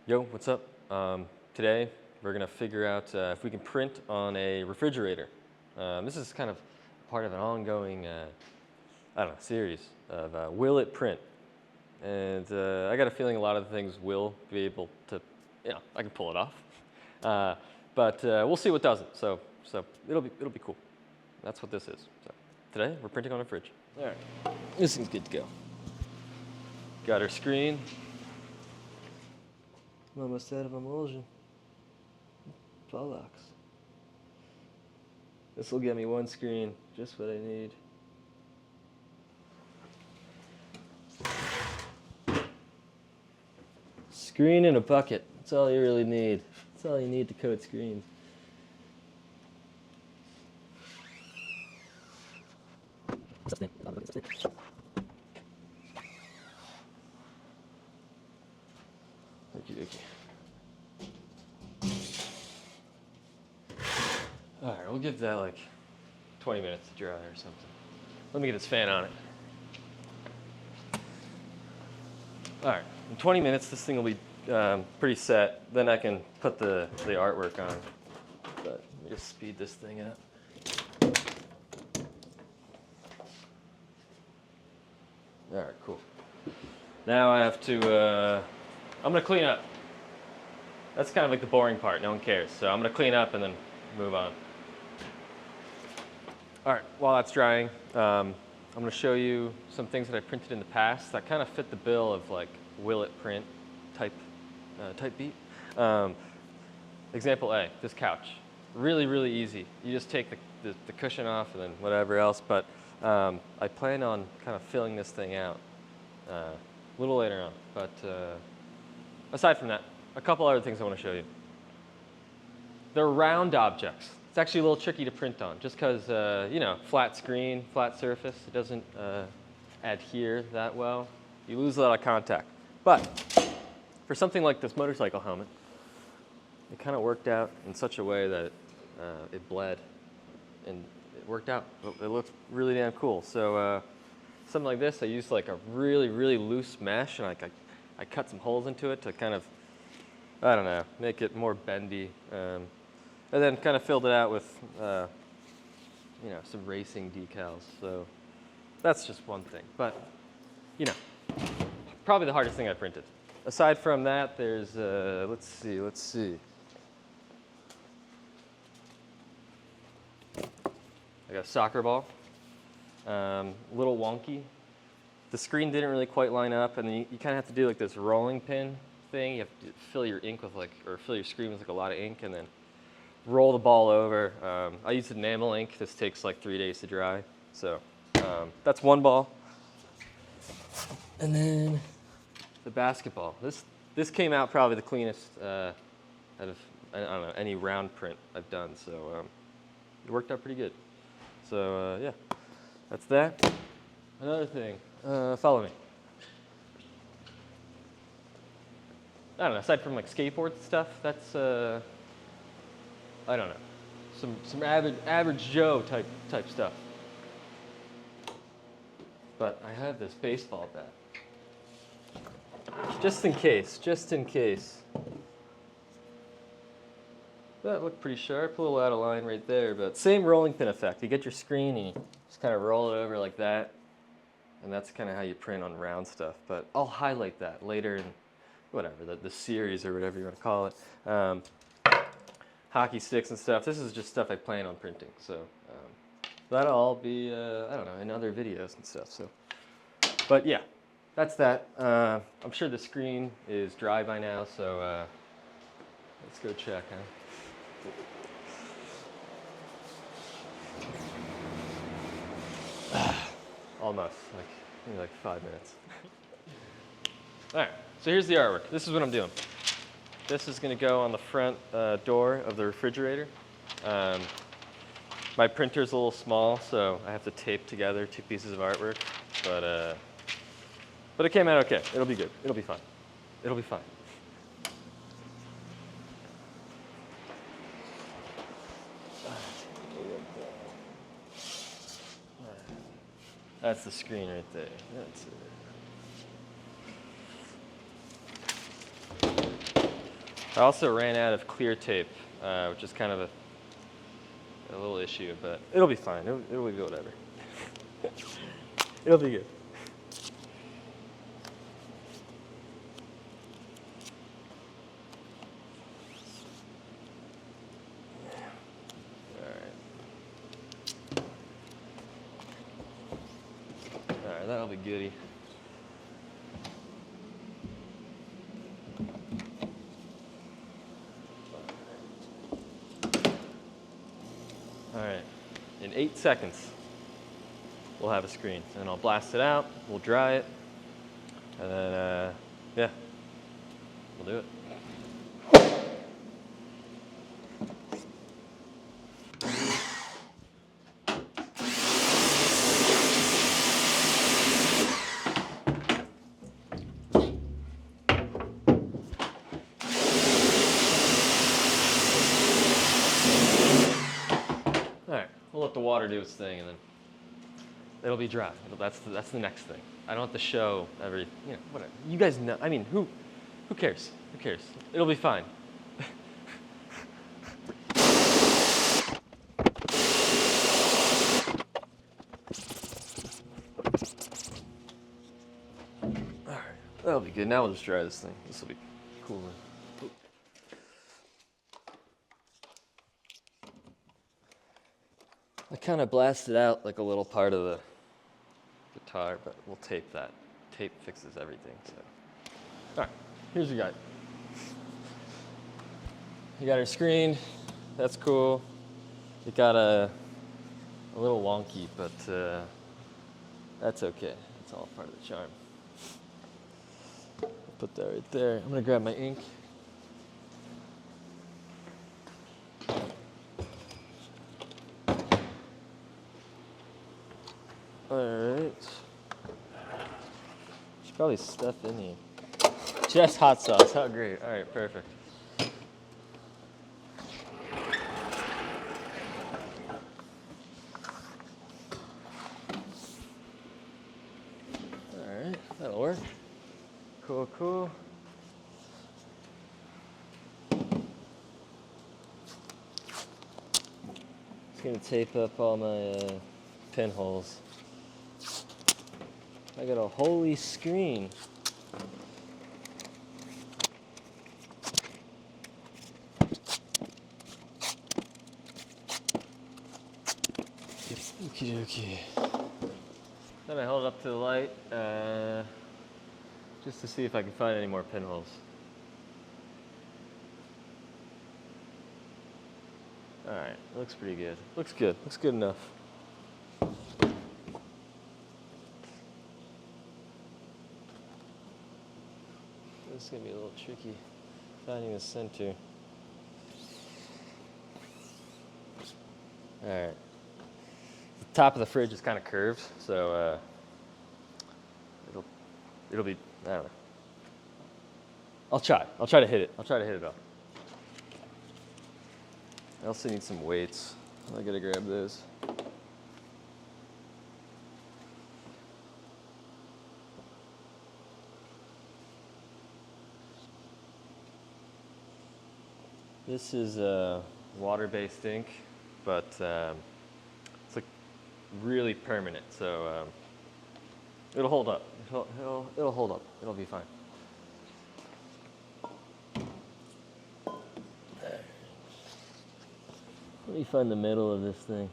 Yo, what's up? Today we're gonna figure out if we can print on a refrigerator. This is kind of part of an ongoing, I don't know, series of will it print? And I got a feeling a lot of the things will be able to, I can pull it off. But we'll see what doesn't. So it'll be cool. That's what this is. So today we're printing on a fridge. All right, this thing's good to go. Got our screen. I'm almost out of emulsion. Bollocks. This will get me one screen, just what I need. Screen and a bucket. That's all you really need. That's all you need to coat screens. All right, we'll give that like 20 minutes to dry or something. Let me get this fan on it. All right, in 20 minutes, this thing will be pretty set. Then I can put the artwork on. But let me just speed this thing up. All right, cool. Now I have to, I'm gonna clean up. That's kind of like the boring part, no one cares. So I'm gonna clean up and then move on. All right, while that's drying, I'm gonna show you some things that I printed in the past that kind of fit the bill of like, will it print type beat. Example A, this couch. Really, really easy. You just take the cushion off and then whatever else, but I plan on kind of filling this thing out a little later on. But aside from that, a couple other things I want to show you. They're round objects. It's actually a little tricky to print on, just because, flat screen, flat surface, it doesn't adhere that well. You lose a lot of contact. But for something like this motorcycle helmet, it kind of worked out in such a way that it bled, and it worked out. It looked really damn cool. So something like this, I used like a really, really loose mesh, and I cut some holes into it to kind of, I don't know, make it more bendy. And then kind of filled it out with, some racing decals. So that's just one thing. But, probably the hardest thing I printed. Aside from that, there's, let's see. I got a soccer ball, a little wonky. The screen didn't really quite line up, and then you kind of have to do like this rolling pin thing. You have to fill your ink with fill your screen with like a lot of ink, and then roll the ball over. I used enamel ink. This takes like 3 days to dry. So that's one ball. And then the basketball. This came out probably the cleanest out of, I don't know, any round print I've done. So it worked out pretty good. So yeah, that's that. Another thing, follow me. I don't know, aside from like skateboard stuff, that's, I don't know, some average Joe type stuff. But I have this baseball bat. Just in case. That looked pretty sharp, a little out of line right there, but same rolling pin effect. You get your screen and you just kind of roll it over like that, and that's kind of how you print on round stuff. But I'll highlight that later in whatever, the series or whatever you want to call it. Hockey sticks and stuff. This is just stuff I plan on printing, so that'll all be, I don't know, in other videos and stuff. So, but yeah, that's that. I'm sure the screen is dry by now, so let's go check, huh? Almost, maybe like 5 minutes. All right, so here's the artwork. This is what I'm doing. This is going to go on the front door of the refrigerator. My printer's a little small, so I have to tape together 2 pieces of artwork. But it came out okay. It'll be good. It'll be fine. It'll be fine. That's the screen right there. That's it. I also ran out of clear tape, which is kind of a little issue, but it'll be fine. It'll be whatever. It'll be good. All right, that'll be goody. All right, in 8 seconds, we'll have a screen, and I'll blast it out, we'll dry it, and then, yeah, we'll do it. All right, we'll let the water do its thing, and then it'll be dry. That's the next thing. I don't have to show whatever. You guys know. I mean, who cares? Who cares? It'll be fine. All right, that'll be good. Now we'll just dry this thing. This will be cool. I kind of blasted out like a little part of the guitar, but we'll tape that. Tape fixes everything, so. All right, here's your guide. You got your screen, that's cool. It got a little wonky, but that's okay. It's all part of the charm. Put that right there. I'm gonna grab my ink. Alright. There's probably stuff in here. Just hot sauce. How great. Alright, perfect. Alright, that'll work. Cool, cool. Just gonna tape up all my pinholes. I got a holy screen. Okie dokie. Then I held it up to the light just to see if I can find any more pinholes. Alright, looks pretty good. Looks good. Looks good enough. This is going to be a little tricky finding the center. Alright. The top of the fridge is kind of curved, so it'll be, I don't know. I'll try to hit it. I'll try to hit it off. I also need some weights. I gotta grab those. This is water-based ink, but it's like really permanent, so it'll hold up. It'll hold up. It'll be fine. Let me find the middle of this thing.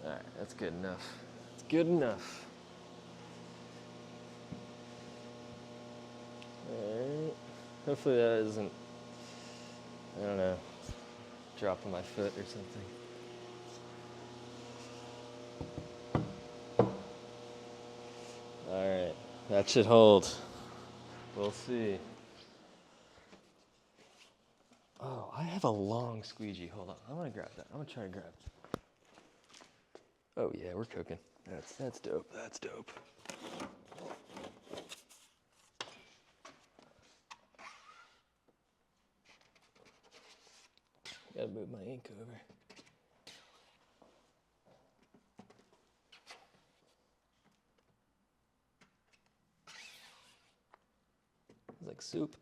All right, that's good enough. It's good enough. Alright, hopefully that isn't, I don't know, dropping my foot or something. Alright, that should hold. We'll see. Oh, I have a long squeegee. Hold on, I'm gonna grab that. I'm gonna try to grab it. Oh yeah, we're cooking. That's dope. That's dope. Gotta move my ink over. like soup.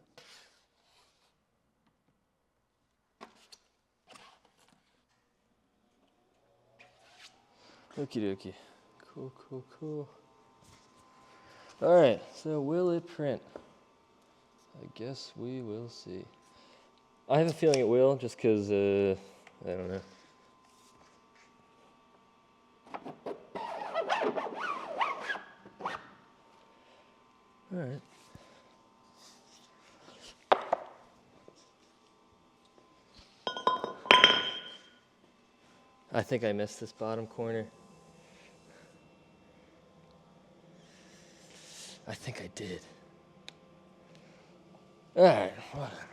Okie dokie. Cool, cool, cool. All right, so will it print? I guess we will see. I have a feeling it will, just because, I don't know. All right. I think I missed this bottom corner. I think I did. All right, whatever.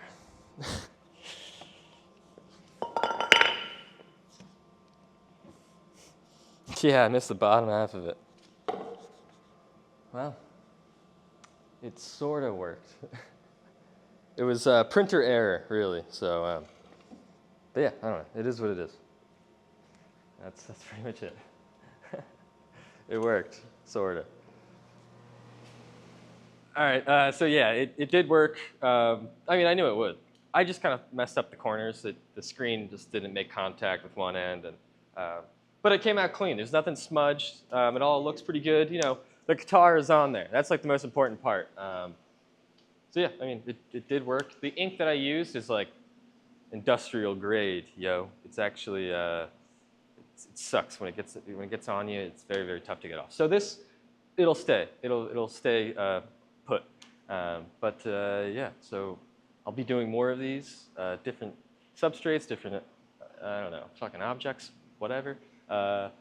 Yeah, I missed the bottom half of it. Well, it sort of worked. It was printer error, really. So, but yeah, I don't know. It is what it is. That's pretty much it. It worked, sort of. All right, so yeah, it did work. I mean, I knew it would. I just kind of messed up the corners. The screen just didn't make contact with one end, and but it came out clean. There's nothing smudged. It all looks pretty good. You know, the guitar is on there. That's like the most important part. So yeah, I mean, it did work. The ink that I used is like industrial grade, yo. It's actually it sucks when it gets on you. It's very, very tough to get off. So this, it'll stay. It'll stay put. Yeah, so I'll be doing more of these, different substrates, different I don't know, fucking objects, whatever. But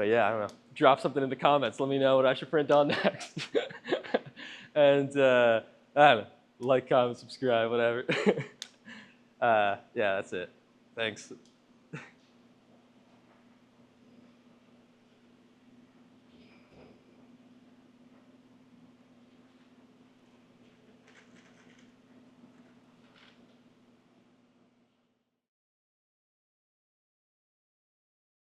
yeah, I don't know. Drop something in the comments. Let me know what I should print on next. And I don't know. Like, comment, subscribe, whatever. Yeah, that's it. Thanks.